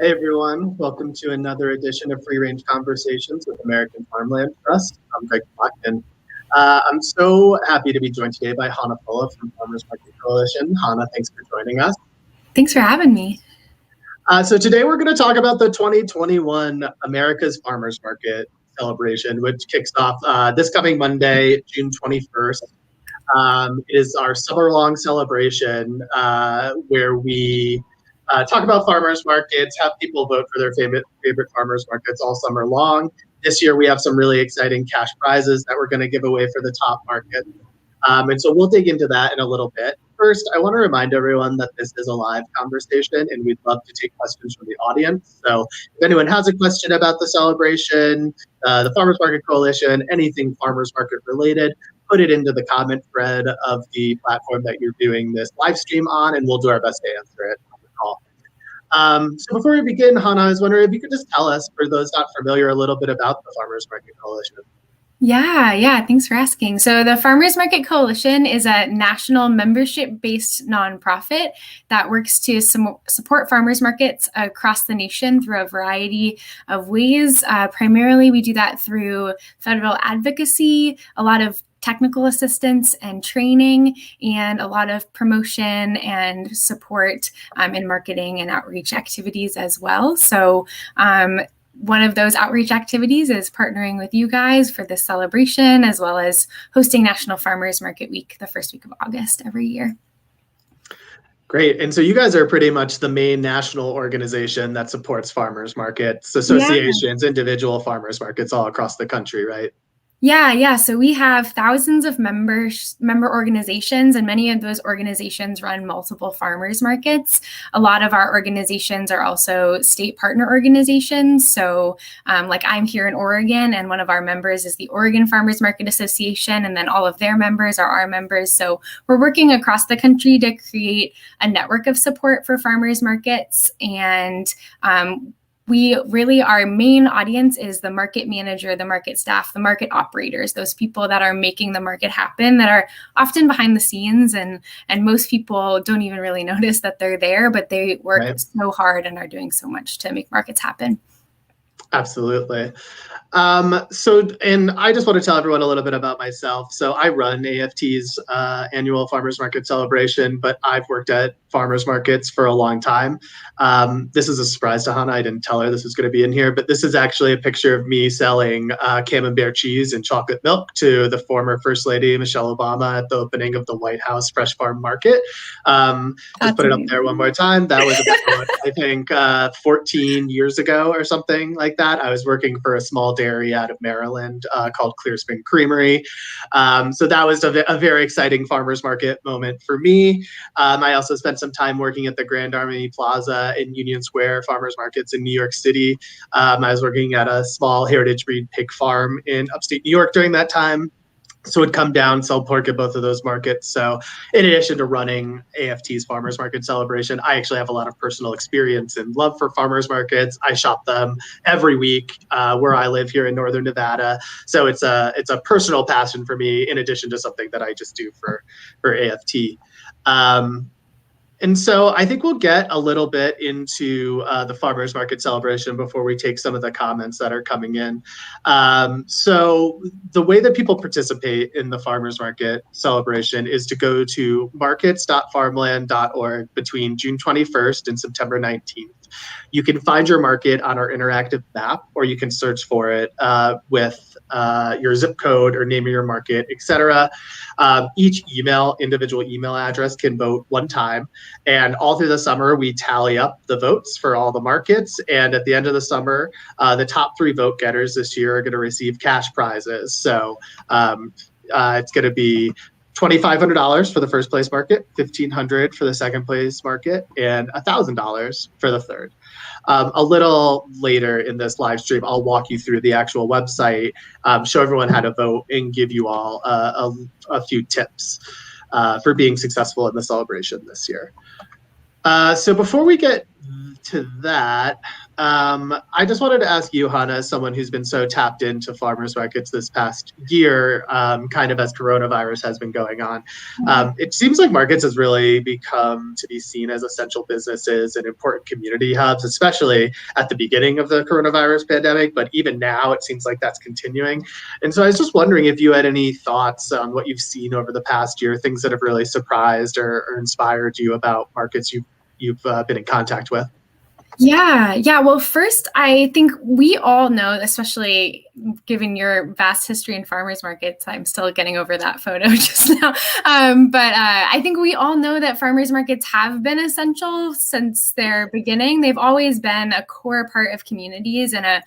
Hey everyone, welcome to another edition of Free Range Conversations with American Farmland Trust. I'm Greg Block, and I'm so happy to be joined today by Hannah Fulla from Farmers Market Coalition. Hannah, thanks for joining us. Thanks for having me. So today we're going to talk about the 2021 America's Farmers Market celebration, which kicks off this coming Monday, June 21st. It is our summer-long celebration where we talk about farmers markets, have people vote for their favorite farmers markets all summer long. This year we have some really exciting cash prizes that we're going to give away for the top market. And so we'll dig into that in a little bit. First, I want to remind everyone that this is a live conversation and we'd love to take questions from the audience. So if anyone has a question about the celebration, the Farmers Market Coalition, anything farmers market related, put it into the comment thread of the platform that you're doing this live stream on, and we'll do our best to answer it on the call. So before we begin, Hannah, I was wondering if you could just tell us, for those not familiar, a little bit about the Farmers Market Coalition. Yeah, thanks for asking. So the Farmers Market Coalition is a national membership-based nonprofit that works to support farmers markets across the nation through a variety of ways. Primarily, we do that through federal advocacy, a lot of technical assistance and training, and a lot of promotion and support in marketing and outreach activities as well. So one of those outreach activities is partnering with you guys for this celebration, as well as hosting National Farmers Market Week the first week of August every year. Great. And so you guys are pretty much the main national organization that supports farmers markets, associations, individual farmers markets all across the country, right? Yeah. So we have thousands of member organizations, and many of those organizations run multiple farmers markets. A lot of our organizations are also state partner organizations. So like I'm here in Oregon, and one of our members is the Oregon Farmers Market Association, and then all of their members are our members. So we're working across the country to create a network of support for farmers markets. And our main audience is the market manager, the market staff, the market operators, those people that are making the market happen, that are often behind the scenes, and most people don't even really notice that they're there, but they work so hard and are doing so much to make markets happen. Absolutely. And I just want to tell everyone a little bit about myself. So I run AFT's annual farmers market celebration, but I've worked at farmers markets for a long time. This is a surprise to Hannah. I didn't tell her this was going to be in here, but this is actually a picture of me selling camembert cheese and chocolate milk to the former First Lady, Michelle Obama, at the opening of the White House Fresh Farm Market. Let's put it up there one more time. That was about, I think, 14 years ago or something like that. I was working for a small dairy out of Maryland called Clear Spring Creamery. So that was a very exciting farmers market moment for me. I also spent some time working at the Grand Army Plaza in Union Square farmers markets in New York City. I was working at a small heritage breed pig farm in upstate New York during that time. So would come down, sell pork at both of those markets. So in addition to running AFT's Farmers Market Celebration, I actually have a lot of personal experience and love for farmers markets. I shop them every week where I live here in Northern Nevada. So it's a personal passion for me, in addition to something that I just do for AFT. And so I think we'll get a little bit into the farmers market celebration before we take some of the comments that are coming in. So the way that people participate in the farmers market celebration is to go to markets.farmland.org between June 21st and September 19th. You can find your market on our interactive map, or you can search for it with your zip code or name of your market, etc. Each individual email address can vote one time. And all through the summer, we tally up the votes for all the markets. And at the end of the summer, the top 3 vote getters this year are going to receive cash prizes. So it's going to be $2,500 for the first place market, $1,500 for the second place market, and $1,000 for the third. A little later in this live stream, I'll walk you through the actual website, show everyone how to vote, and give you all a few tips for being successful in the celebration this year. So before we get to that, I just wanted to ask you, Hannah, as someone who's been so tapped into farmers markets this past year, kind of as coronavirus has been going on. It seems like markets has really become to be seen as essential businesses and important community hubs, especially at the beginning of the coronavirus pandemic. But even now, it seems like that's continuing. And so I was just wondering if you had any thoughts on what you've seen over the past year, things that have really surprised or inspired you about markets you've been in contact with. Yeah. Well, first, I think we all know, especially given your vast history in farmers markets, I'm still getting over that photo just now. But I think we all know that farmers markets have been essential since their beginning. They've always been a core part of communities and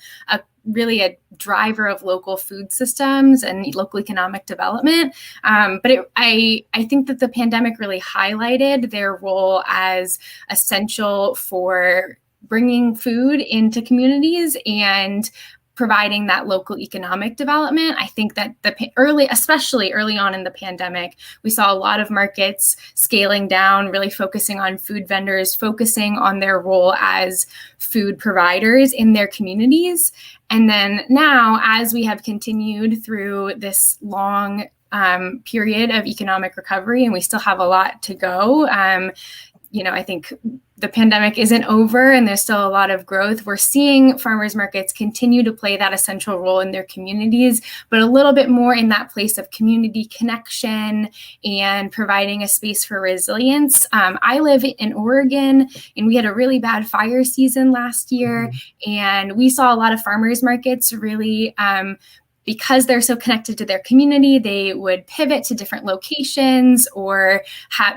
really a driver of local food systems and local economic development. But I think that the pandemic really highlighted their role as essential for bringing food into communities and providing that local economic development. I think that especially early on in the pandemic, we saw a lot of markets scaling down, really focusing on food vendors, focusing on their role as food providers in their communities. And then now, as we have continued through this long period of economic recovery, and we still have a lot to go, I think the pandemic isn't over and there's still a lot of growth. We're seeing farmers markets continue to play that essential role in their communities, but a little bit more in that place of community connection and providing a space for resilience. I live in Oregon, and we had a really bad fire season last year, and we saw a lot of farmers markets really because they're so connected to their community, they would pivot to different locations, or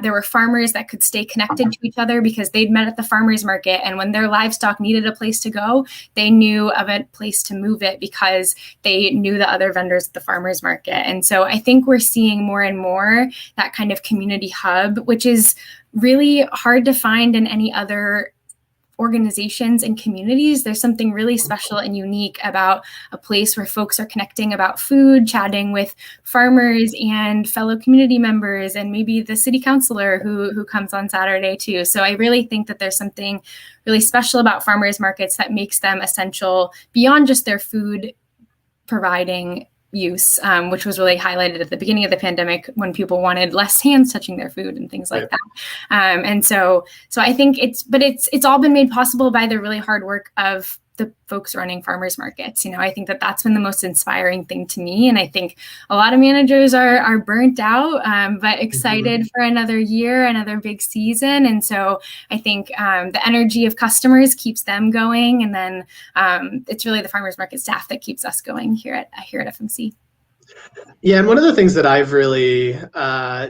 there were farmers that could stay connected to each other because they'd met at the farmers market. And when their livestock needed a place to go, they knew of a place to move it because they knew the other vendors at the farmers market. And so I think we're seeing more and more that kind of community hub, which is really hard to find in any other organizations and communities. There's something really special and unique about a place where folks are connecting about food, chatting with farmers and fellow community members, and maybe the city councilor who comes on Saturday too. So I really think that there's something really special about farmers markets that makes them essential beyond just their food providing use, which was really highlighted at the beginning of the pandemic when people wanted less hands touching their food and things like that. And so I think it's all been made possible by the really hard work of the folks running farmers markets. I think that that's been the most inspiring thing to me. And I think a lot of managers are burnt out, but excited for another year, another big season. And so I think the energy of customers keeps them going. And then it's really the farmers market staff that keeps us going here at FMC. Yeah, and one of the things that I've really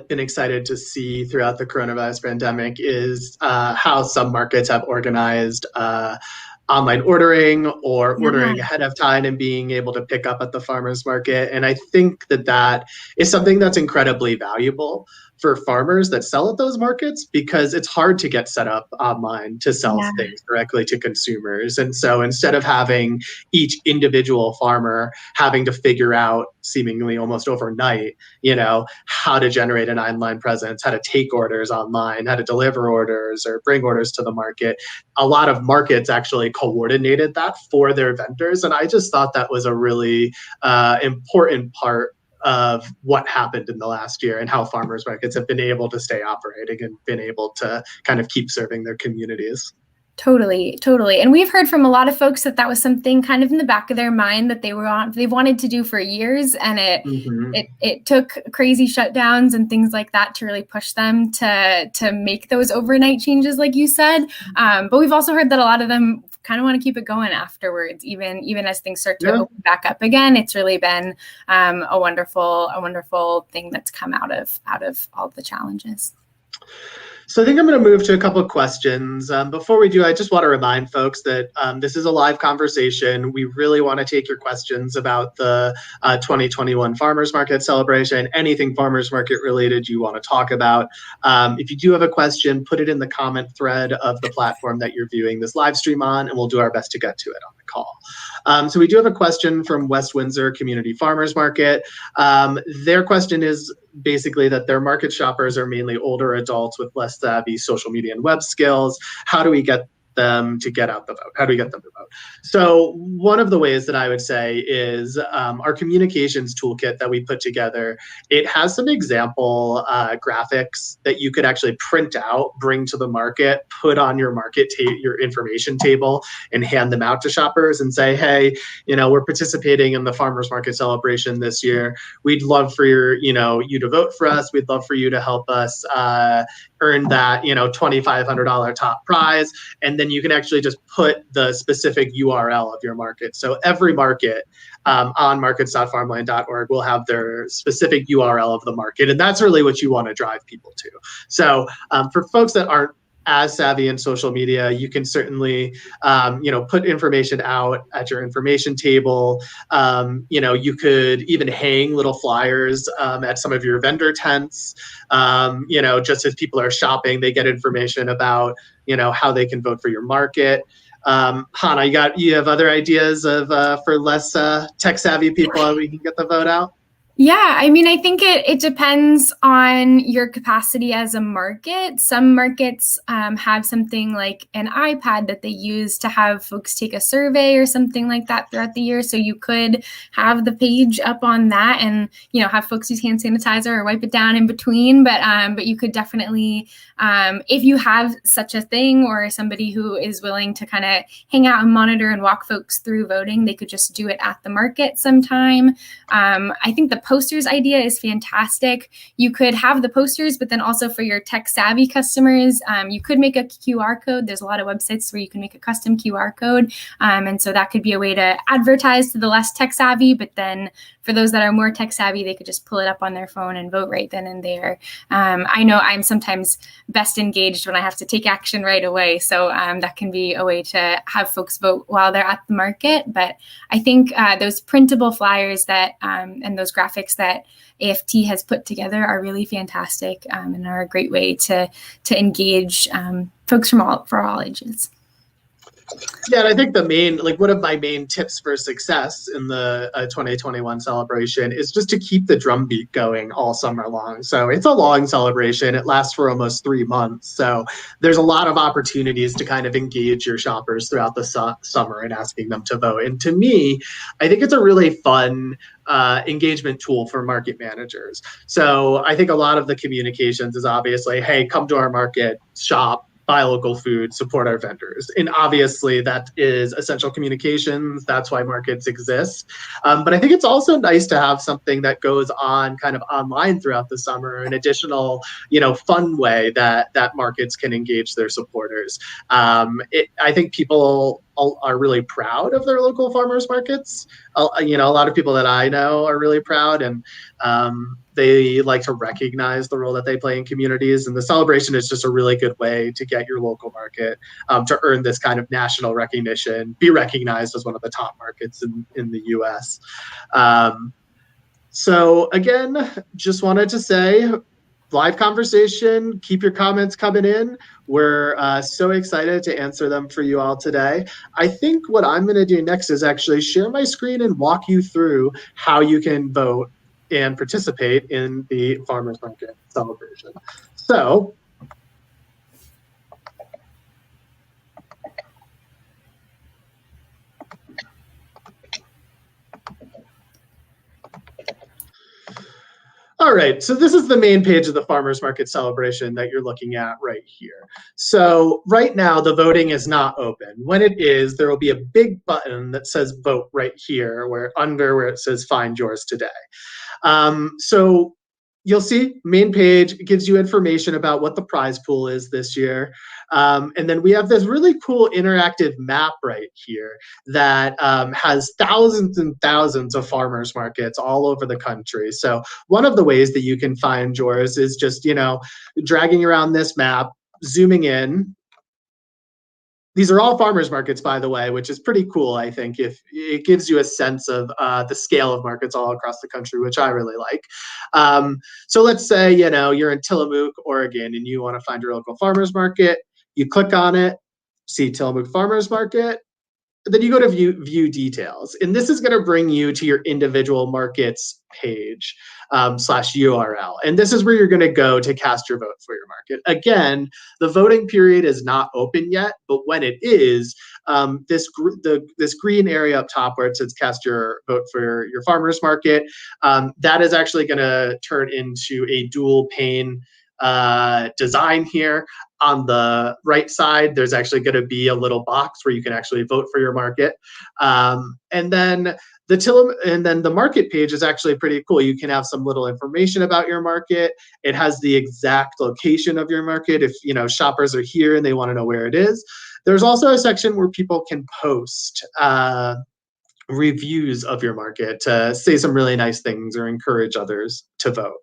been excited to see throughout the coronavirus pandemic is how some markets have organized online ordering or ordering ahead of time and being able to pick up at the farmers market. And I think that is something that's incredibly valuable for farmers that sell at those markets, because it's hard to get set up online to sell things directly to consumers. And so instead of having each individual farmer having to figure out seemingly almost overnight, how to generate an online presence, how to take orders online, how to deliver orders or bring orders to the market, a lot of markets actually coordinated that for their vendors. And I just thought that was a really important part of what happened in the last year and how farmers markets have been able to stay operating and been able to kind of keep serving their communities. Totally. And we've heard from a lot of folks that was something kind of in the back of their mind that they wanted to do for years. And it took crazy shutdowns and things like that to really push them to make those overnight changes, like you said. But we've also heard that a lot of them kind of want to keep it going afterwards, even as things start to open back up again. It's really been a wonderful thing that's come out of all the challenges. So I think I'm going to move to a couple of questions. Before we do, I just want to remind folks that this is a live conversation. We really want to take your questions about the 2021 Farmers Market celebration, anything farmers market related you want to talk about. If you do have a question, put it in the comment thread of the platform that you're viewing this live stream on, and we'll do our best to get to it on the call. So we do have a question from West Windsor Community Farmers Market. Their question is basically that their market shoppers are mainly older adults with less savvy social media and web skills. How do we get them to get out the vote? How do we get them to vote? So one of the ways that I would say is our communications toolkit that we put together. It has some example graphics that you could actually print out, bring to the market, put on your your information table, and hand them out to shoppers and say, hey, we're participating in the farmers market celebration this year. We'd love for you to vote for us. We'd love for you to help us earn that $2,500 top prize. And then you can actually just put the specific URL of your market. So every market on markets.farmland.org will have their specific URL of the market. And that's really what you want to drive people to. So for folks that aren't as savvy in social media, you can certainly, put information out at your information table. You could even hang little flyers at some of your vendor tents. Just as people are shopping, they get information about, how they can vote for your market. Hannah, you have other ideas of for less tech savvy people how we can get the vote out? Yeah, I mean, I think it depends on your capacity as a market. Some markets have something like an iPad that they use to have folks take a survey or something like that throughout the year. So you could have the page up on that and, have folks use hand sanitizer or wipe it down in between. But you could definitely, if you have such a thing or somebody who is willing to kind of hang out and monitor and walk folks through voting, they could just do it at the market sometime. I think the posters idea is fantastic. You could have the posters, but then also for your tech savvy customers, you could make a QR code. There's a lot of websites where you can make a custom QR code. And so that could be a way to advertise to the less tech savvy, but then for those that are more tech savvy, they could just pull it up on their phone and vote right then and there. I know I'm sometimes best engaged when I have to take action right away. So that can be a way to have folks vote while they're at the market. But I think those printable flyers that and those graphics that AFT has put together are really fantastic and are a great way to engage folks for all ages. Yeah, and I think one of my main tips for success in the 2021 celebration is just to keep the drumbeat going all summer long. So it's a long celebration. It lasts for almost 3 months. So there's a lot of opportunities to kind of engage your shoppers throughout the summer and asking them to vote. And to me, I think it's a really fun engagement tool for market managers. So I think a lot of the communications is obviously, hey, come to our market, shop, buy local food, support our vendors. And obviously that is essential communications. That's why markets exist. But I think it's also nice to have something that goes on kind of online throughout the summer, an additional, fun way that markets can engage their supporters. I think people are really proud of their local farmers markets. A lot of people that I know are really proud, and they like to recognize the role that they play in communities. And the celebration is just a really good way to get your local market to earn this kind of national recognition, be recognized as one of the top markets in the US. So again, just wanted to say, live conversation, keep your comments coming in. We're so excited to answer them for you all today. I think what I'm going to do next is actually share my screen and walk you through how you can vote and participate in the farmers market celebration. So all right, so this is the main page of the farmers market celebration that you're looking at right here. So right now the voting is not open. When it is, there will be a big button that says vote right here, where it says find yours today. So you'll see main page, it gives you information about what the prize pool is this year. And then we have this really cool interactive map right here that has thousands and thousands of farmers markets all over the country. So one of the ways that you can find yours is just, dragging around this map, zooming in. These are all farmers markets, by the way, which is pretty cool, I think. If it gives you a sense of the scale of markets all across the country, which I really like. So let's say, you're in Tillamook, Oregon, and you want to find your local farmers market. You click on it, see Tillamook Farmers Market, then you go to view details, and this is going to bring you to your individual markets page slash URL. And this is where you're going to go to cast your vote for your market. Again, the voting period is not open yet, but when it is, this green area up top where it says cast your vote for your farmer's market, that is actually going to turn into a dual pane design here. On the right side, there's actually going to be a little box where you can actually vote for your market. And then the market page is actually pretty cool. You can have some little information about your market. It has the exact location of your market if shoppers are here and they want to know where it is. There's also a section where people can post reviews of your market to say some really nice things or encourage others to vote.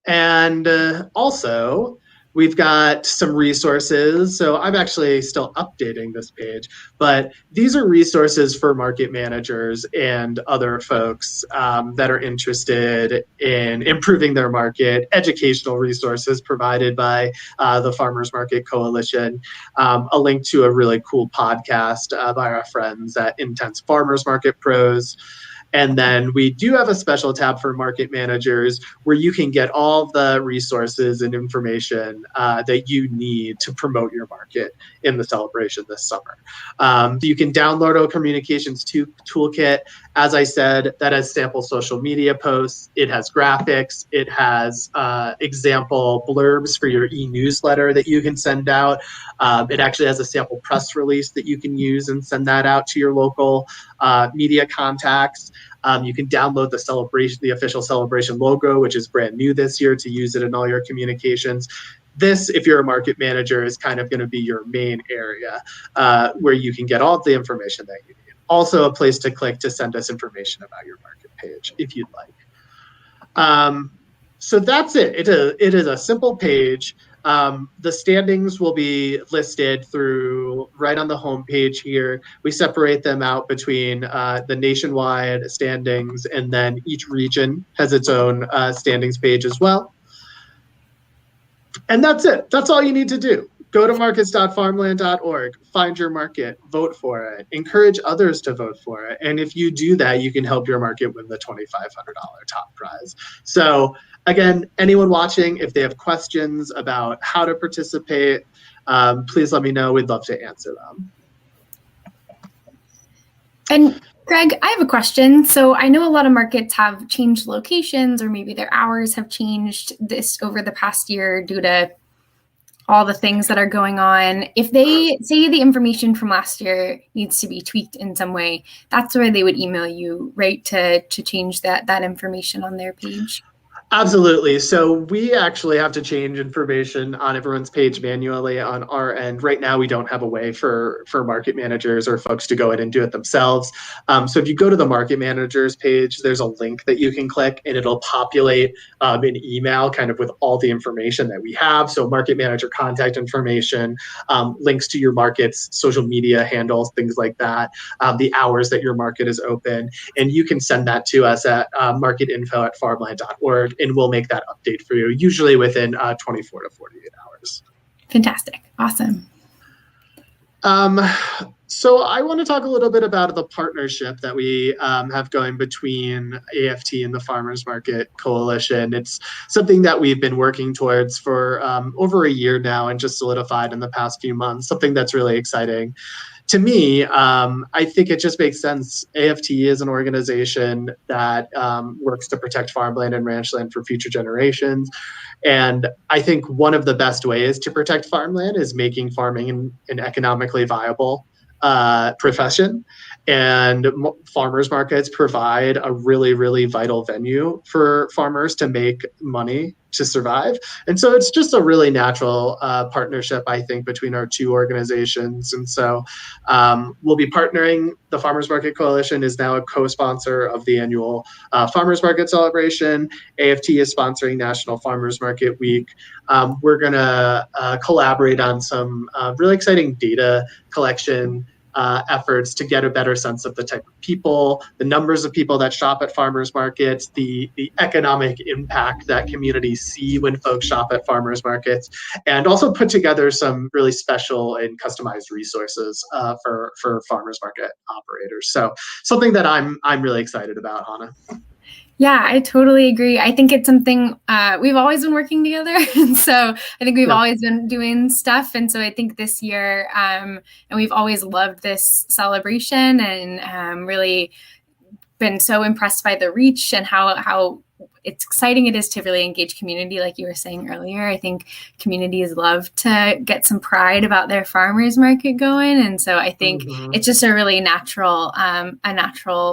And also, we've got some resources. So I'm actually still updating this page, but these are resources for market managers and other folks that are interested in improving their market, educational resources provided by the Farmers Market Coalition, a link to a really cool podcast by our friends at Intense Farmers Market Pros. And then we do have a special tab for market managers where you can get all the resources and information that you need to promote your market in the celebration this summer. You can download a communications toolkit. As I said, that has sample social media posts. It has graphics. It has example blurbs for your e-newsletter that you can send out. It actually has a sample press release that you can use and send that out to your local media contacts. You can download the official celebration logo, which is brand new this year, to use it in all your communications. This, if you're a market manager, is kind of going to be your main area where you can get all of the information that you need. Also a place to click to send us information about your market page if you'd like. So that's it. It is a simple page. The standings will be listed through right on the home page here. We separate them out between the nationwide standings, and then each region has its own standings page as well. And that's it. That's all you need to do. Go to markets.farmland.org, find your market, vote for it, encourage others to vote for it. And if you do that, you can help your market win the $2,500 top prize. So again, anyone watching, if they have questions about how to participate, please let me know. We'd love to answer them. And Greg, I have a question. So I know a lot of markets have changed locations, or maybe their hours have changed this over the past year due to all the things that are going on. If they say the information from last year needs to be tweaked in some way, that's where they would email you, right, to change that information on their page? Absolutely. So we actually have to change information on everyone's page manually on our end. Right now, we don't have a way for market managers or folks to go in and do it themselves. So if you go to the market managers page, there's a link that you can click and it'll populate an email kind of with all the information that we have. So market manager contact information, links to your market's social media handles, things like that, the hours that your market is open. And you can send that to us at marketinfo@farmland.org. And we'll make that update for you, usually within 24 to 48 hours. Fantastic. Awesome. So I want to talk a little bit about the partnership that we have going between AFT and the Farmers Market Coalition. It's something that we've been working towards for over a year now and just solidified in the past few months, something that's really exciting. To me, I think it just makes sense. AFT is an organization that works to protect farmland and ranchland for future generations. And I think one of the best ways to protect farmland is making farming an economically viable profession. And farmers markets provide a really, really vital venue for farmers to make money to survive. And so it's just a really natural partnership, I think, between our two organizations. And so we'll be partnering. The Farmers Market Coalition is now a co-sponsor of the annual Farmers Market celebration. AFT is sponsoring National Farmers Market Week. We're going to collaborate on some really exciting data collection efforts to get a better sense of the type of people, the numbers of people that shop at farmers markets, the economic impact that communities see when folks shop at farmers markets, and also put together some really special and customized resources for farmers market operators. So something that I'm really excited about, Hannah. Yeah, I totally agree. I think it's something we've always been working together. And so I think we've always been doing stuff. And so I think this year, and we've always loved this celebration and really been so impressed by the reach and how it's exciting it is to really engage community, like you were saying earlier. I think communities love to get some pride about their farmers market going, and so I think it's just a really natural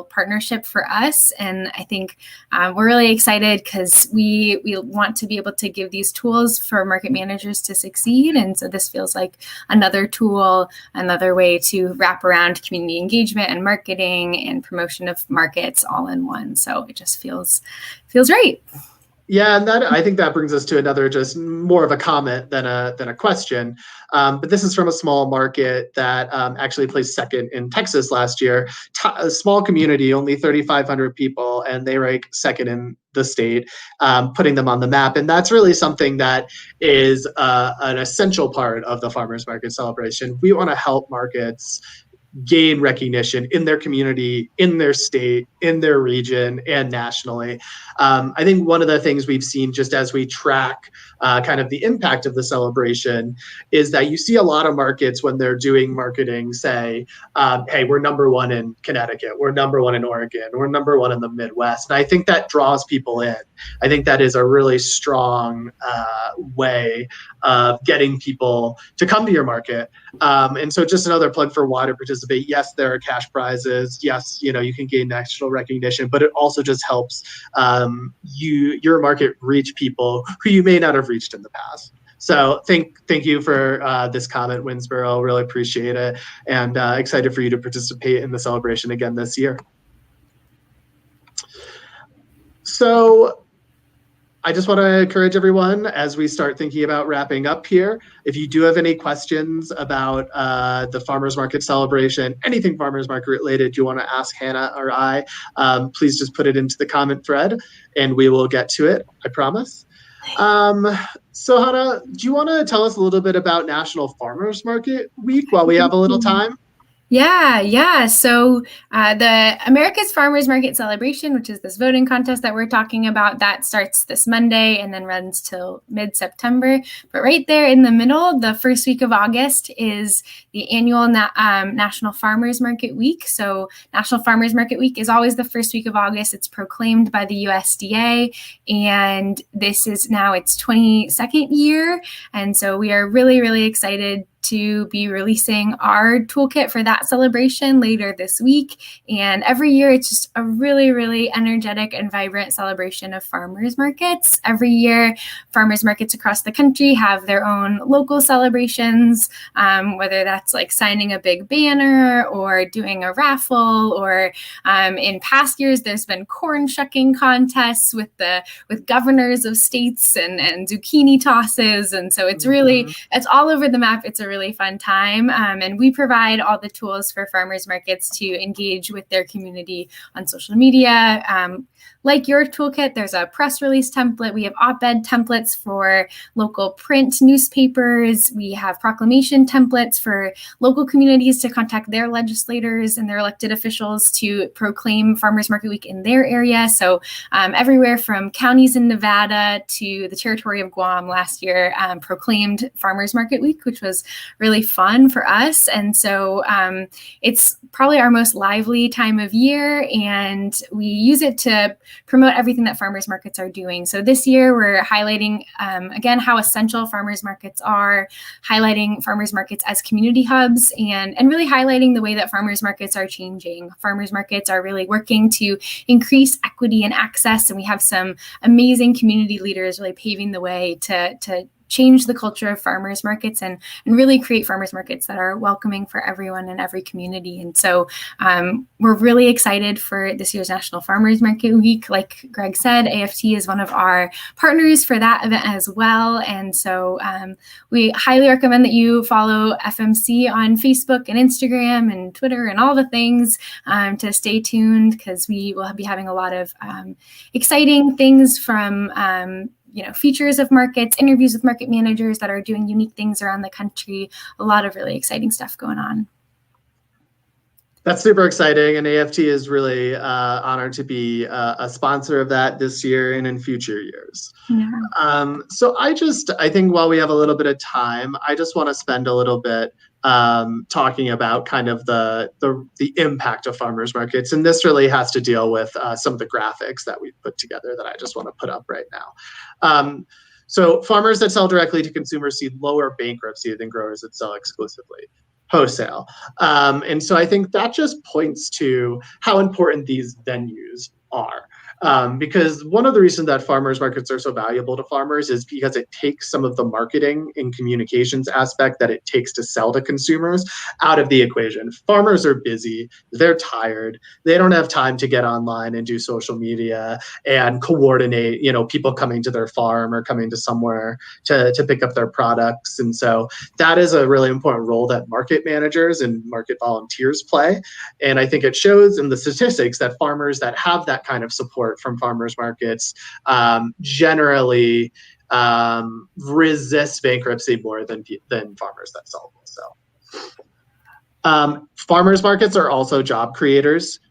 partnership for us. And I think we're really excited because we want to be able to give these tools for market managers to succeed. And so this feels like another tool, another way to wrap around community engagement and marketing and promotion of markets all in one. So it just feels right. Yeah, and I think that brings us to another, just more of a comment than a question. But this is from a small market that actually placed second in Texas last year. A small community, only 3,500 people, and they rank second in the state, putting them on the map. And that's really something that is an essential part of the farmers market celebration. We want to help markets gain recognition in their community, in their state, in their region, and nationally. I think one of the things we've seen just as we track kind of the impact of the celebration is that you see a lot of markets when they're doing marketing say, hey, we're number one in Connecticut, we're number one in Oregon, we're number one in the Midwest. And I think that draws people in. I think that is a really strong way of getting people to come to your market. And so just another plug for why to participate. Yes, there are cash prizes. Yes, you can gain national recognition, but it also just helps your market reach people who you may not have reached in the past. So thank you for this comment, Winsboro. Really appreciate it, and excited for you to participate in the celebration again this year. So I just want to encourage everyone as we start thinking about wrapping up here. If you do have any questions about the farmers market celebration, anything farmers market related you want to ask Hannah or I, please just put it into the comment thread and we will get to it, I promise. So Hannah, do you want to tell us a little bit about National Farmers Market Week while we have a little time? Yeah. So the America's Farmers Market Celebration, which is this voting contest that we're talking about, that starts this Monday and then runs till mid-September. But right there in the middle, the first week of August, is the annual National Farmers Market Week. So National Farmers Market Week is always the first week of August. It's proclaimed by the USDA, and this is now its 22nd year. And so we are really, really excited to be releasing our toolkit for that celebration later this week. And every year, it's just a really, really energetic and vibrant celebration of farmers markets. Every year, farmers markets across the country have their own local celebrations, whether that's like signing a big banner or doing a raffle, or in past years, there's been corn shucking contests with governors of states and zucchini tosses. And so it's really, it's all over the map. It's a really fun time. And we provide all the tools for farmers markets to engage with their community on social media. Like your toolkit, there's a press release template. We have op-ed templates for local print newspapers. We have proclamation templates for local communities to contact their legislators and their elected officials to proclaim Farmers Market Week in their area. So everywhere from counties in Nevada to the territory of Guam last year proclaimed Farmers Market Week, which was really fun for us. And so it's probably our most lively time of year, and we use it to promote everything that farmers markets are doing. So this year we're highlighting, again, how essential farmers markets are, highlighting farmers markets as community hubs, and really highlighting the way that farmers markets are changing. Farmers markets are really working to increase equity and access, and we have some amazing community leaders really paving the way to change the culture of farmers markets and really create farmers markets that are welcoming for everyone in every community. And so we're really excited for this year's National Farmers Market Week. Like Greg said, AFT is one of our partners for that event as well. And so we highly recommend that you follow FMC on Facebook and Instagram and Twitter and all the things to stay tuned, because we will be having a lot of exciting things from features of markets, interviews with market managers that are doing unique things around the country, a lot of really exciting stuff going on. That's super exciting, and AFT is really honored to be a sponsor of that this year and in future years. Yeah. So I think while we have a little bit of time, I just want to spend a little bit talking about kind of the impact of farmers markets, and this really has to deal with some of the graphics that we've put together that I just want to put up right now. So farmers that sell directly to consumers see lower bankruptcy than growers that sell exclusively wholesale. And so I think that just points to how important these venues are. Because one of the reasons that farmers markets are so valuable to farmers is because it takes some of the marketing and communications aspect that it takes to sell to consumers out of the equation. Farmers are busy, they're tired, they don't have time to get online and do social media and coordinate, people coming to their farm or coming to somewhere to pick up their products. And so that is a really important role that market managers and market volunteers play. And I think it shows in the statistics that farmers that have that kind of support from farmers markets generally resist bankruptcy more than farmers that sell wholesale. Farmers markets are also job creators.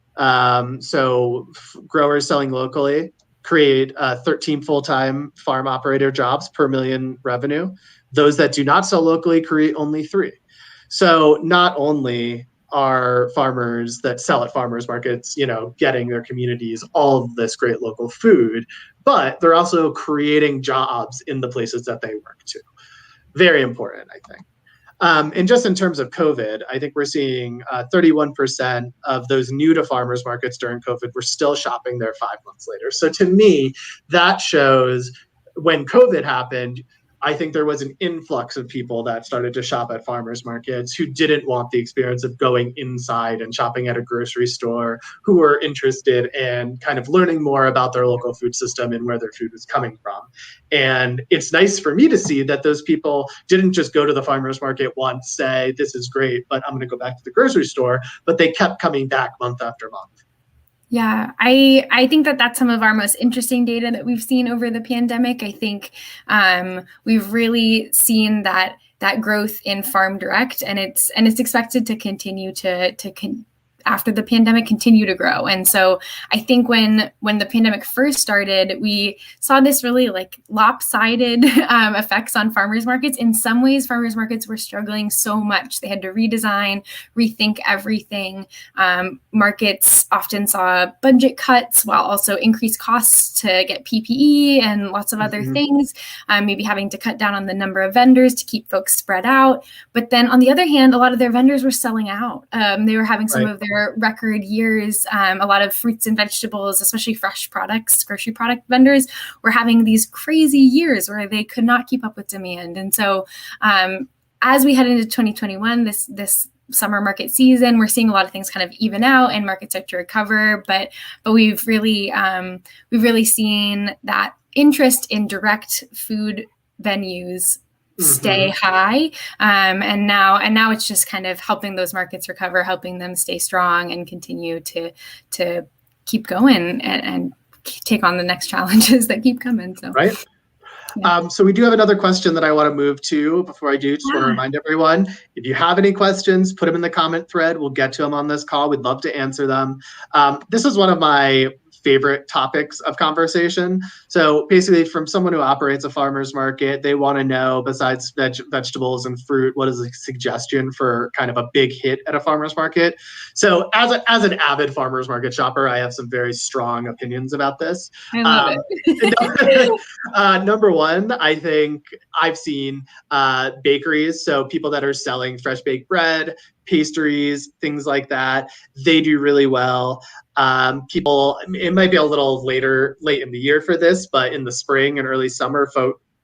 So growers selling locally create 13 full-time farm operator jobs per million revenue. Those that do not sell locally create only 3. So not only are farmers that sell at farmers markets, getting their communities all of this great local food, but they're also creating jobs in the places that they work to. Very important, I think. And just in terms of COVID, I think we're seeing 31% of those new to farmers markets during COVID were still shopping there 5 months later. So to me, that shows when COVID happened, I think there was an influx of people that started to shop at farmers markets who didn't want the experience of going inside and shopping at a grocery store, who were interested in kind of learning more about their local food system and where their food was coming from. And it's nice for me to see that those people didn't just go to the farmers market once, say, this is great, but I'm going to go back to the grocery store, but they kept coming back month after month. Yeah, I think that's some of our most interesting data that we've seen over the pandemic. I think we've really seen that growth in farm direct, and it's expected to continue after the pandemic continue to grow. And so I think when the pandemic first started, we saw this really lopsided effects on farmers markets. In some ways, farmers markets were struggling so much. They had to redesign, rethink everything. Markets often saw budget cuts while also increased costs to get PPE and lots of other things, maybe having to cut down on the number of vendors to keep folks spread out. But then on the other hand, a lot of their vendors were selling out. They were having some of their record years. A lot of fruits and vegetables, especially fresh products, grocery product vendors, were having these crazy years where they could not keep up with demand. And so as we head into 2021, this summer market season, we're seeing a lot of things kind of even out and markets start to recover. But we've really seen that interest in direct food venues stay high. And now it's just kind of helping those markets recover, helping them stay strong and continue to keep going and take on the next challenges that keep coming. So, right. Yeah. So we do have another question that I want to move to. Before I do, just want to remind everyone, if you have any questions, put them in the comment thread. We'll get to them on this call. We'd love to answer them. This is one of my favorite topics of conversation. So basically, from someone who operates a farmer's market, they want to know, besides vegetables and fruit, what is a suggestion for kind of a big hit at a farmer's market? So as an avid farmer's market shopper, I have some very strong opinions about this. I love it. Number one, I think I've seen bakeries, so people that are selling fresh baked bread, pastries, things like that, they do really well. People, it might be a little late in the year for this, but in the spring and early summer,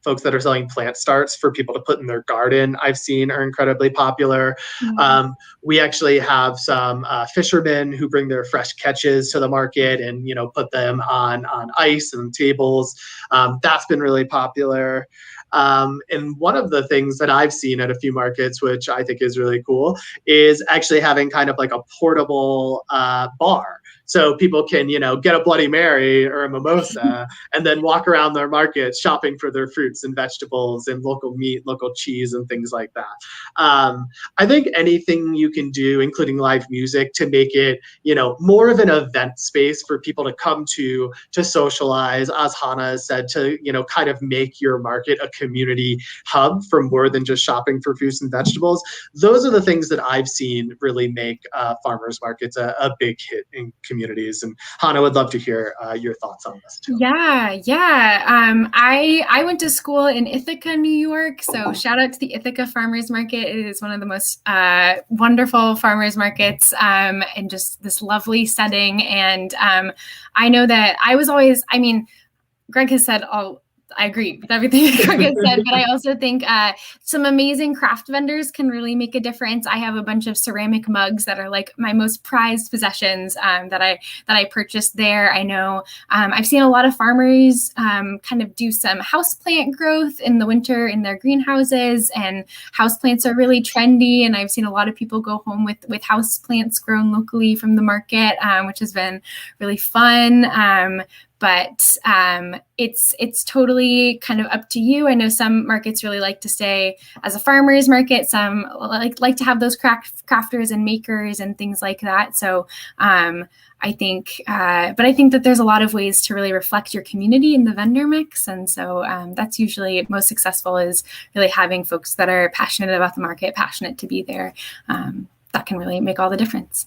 folks that are selling plant starts for people to put in their garden, I've seen are incredibly popular. We actually have some fishermen who bring their fresh catches to the market and, put them on ice and tables. That's been really popular. And one of the things that I've seen at a few markets, which I think is really cool, is actually having kind of like a portable bar. So people can, get a Bloody Mary or a mimosa and then walk around their markets shopping for their fruits and vegetables and local meat, local cheese, and things like that. I think anything you can do, including live music, to make it, more of an event space for people to come to socialize, as Hannah has said, to, kind of make your market a community hub for more than just shopping for fruits and vegetables. Those are the things that I've seen really make farmers markets a big hit in communities. And Hannah, would love to hear your thoughts on this too. Yeah. I went to school in Ithaca, New York. So shout out to the Ithaca Farmers Market. It is one of the most wonderful farmers markets in just this lovely setting. And I know that Greg has said I agree with everything Greg has said, but I also think some amazing craft vendors can really make a difference. I have a bunch of ceramic mugs that are like my most prized possessions that I purchased there. I know I've seen a lot of farmers kind of do some houseplant growth in the winter in their greenhouses, and houseplants are really trendy. And I've seen a lot of people go home with houseplants grown locally from the market, which has been really fun. But it's totally kind of up to you. I know some markets really like to stay as a farmer's market. Some like to have those crafters and makers and things like that. So I think that there's a lot of ways to really reflect your community in the vendor mix. And so that's usually most successful, is really having folks that are passionate about the market, passionate to be there. That can really make all the difference.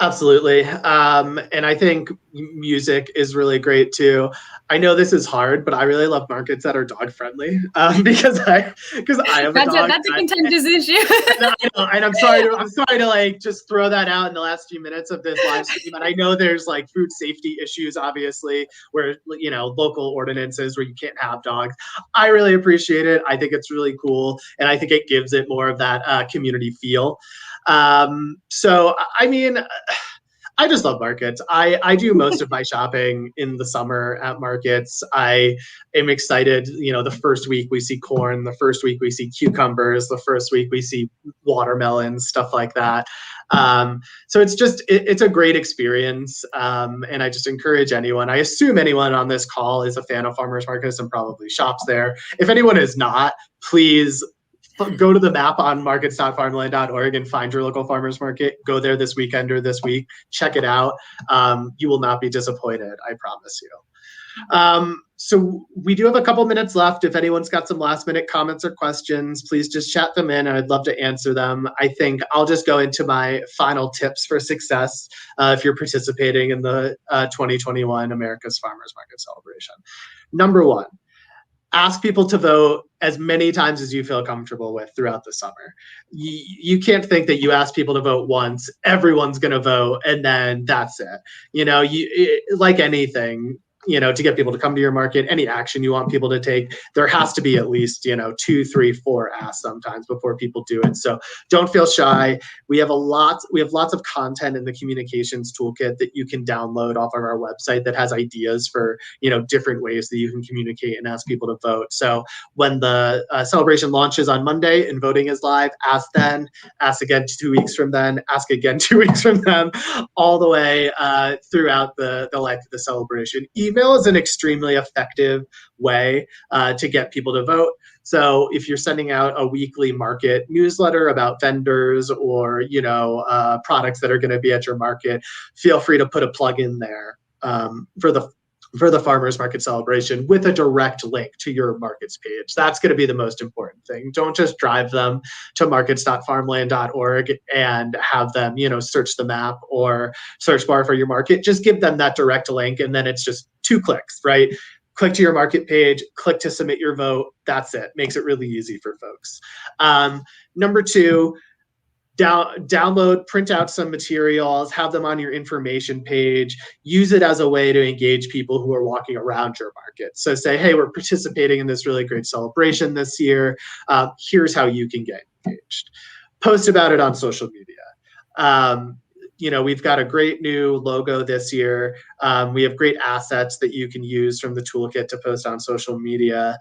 Absolutely. And I think music is really great too. I know this is hard, but I really love markets that are dog friendly because I have a dog. That's a contentious issue. And I'm sorry to like just throw that out in the last few minutes of this live stream. And I know there's like food safety issues, obviously, where, local ordinances where you can't have dogs. I really appreciate it. I think it's really cool. And I think it gives it more of that community feel. So, I mean, I just love markets. I do most of my shopping in the summer at markets. I am excited. The first week we see corn, the first week we see cucumbers, the first week we see watermelons, stuff like that. So it's a great experience. And I just encourage anyone, I assume anyone on this call is a fan of farmers markets and probably shops there. If anyone is not, please go to the map on markets.farmland.org and find your local farmers market. Go there this weekend or this week. Check it out. You will not be disappointed, I promise you. So we do have a couple minutes left. If anyone's got some last minute comments or questions, please just chat them in. I'd love to answer them. I think I'll just go into my final tips for success if you're participating in the 2021 America's Farmers Market Celebration. Number one, ask people to vote as many times as you feel comfortable with throughout the summer. You can't think that you ask people to vote once, everyone's going to vote, and then that's it. Like anything, to get people to come to your market, any action you want people to take, there has to be at least, 2, 3, 4 asks sometimes before people do it. So don't feel shy. We have lots of content in the communications toolkit that you can download off of our website that has ideas for, different ways that you can communicate and ask people to vote. So when the celebration launches on Monday and voting is live, ask then, ask again 2 weeks from then, ask again 2 weeks from then, all the way throughout the life of the celebration. Email is an extremely effective way to get people to vote. So if you're sending out a weekly market newsletter about vendors or, products that are going to be at your market, feel free to put a plug in there for the farmers market celebration with a direct link to your markets page. That's going to be the most important thing. Don't just drive them to markets.farmland.org and have them, search the map or search bar for your market. Just give them that direct link, and then it's just 2 clicks, right? Click to your market page, click to submit your vote. That's it. Makes it really easy for folks. Number 2, download, print out some materials, have them on your information page, use it as a way to engage people who are walking around your market. So say, hey, we're participating in this really great celebration this year. Here's how you can get engaged. Post about it on social media. We've got a great new logo this year. We have great assets that you can use from the toolkit to post on social media.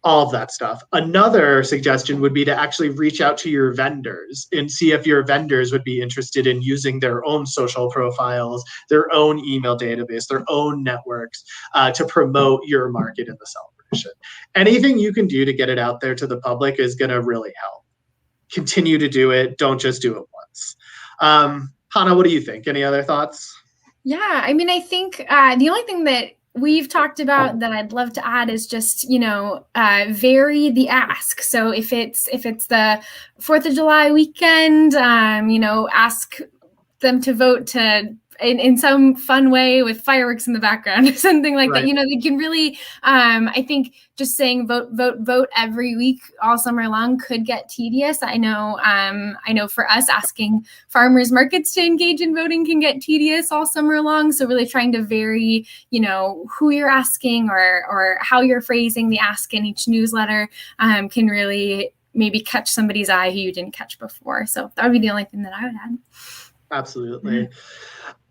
All of that stuff. Another suggestion would be to actually reach out to your vendors and see if your vendors would be interested in using their own social profiles, their own email database, their own networks to promote your market in the celebration. Anything you can do to get it out there to the public is going to really help. Continue to do it. Don't just do it once. Hannah, what do you think? Any other thoughts? Yeah, I mean, I think the only thing that we've talked about that I'd love to add is just, vary the ask. So if it's the 4th of July weekend, ask them to vote in some fun way with fireworks in the background or something like that. They can really, I think just saying vote every week all summer long could get tedious. I know for us, asking farmers markets to engage in voting can get tedious all summer long. So really trying to vary, who you're asking or how you're phrasing the ask in each newsletter can really maybe catch somebody's eye who you didn't catch before. So that would be the only thing that I would add. Absolutely.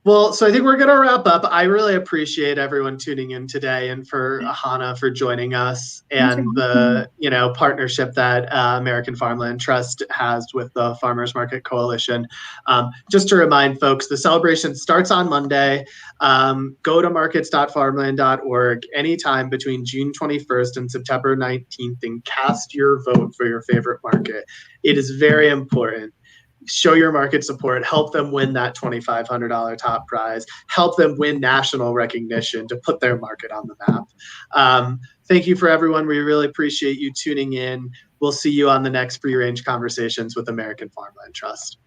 Well, so I think we're going to wrap up. I really appreciate everyone tuning in today, and for Hannah for joining us, and the partnership that American Farmland Trust has with the Farmers Market Coalition. Just to remind folks, the celebration starts on Monday. Go to markets.farmland.org anytime between June 21st and September 19th and cast your vote for your favorite market. It is very important. Show your market support, help them win that $2,500 top prize, help them win national recognition to put their market on the map. Thank you for everyone. We really appreciate you tuning in. We'll see you on the next Free Range Conversations with American Farmland Trust.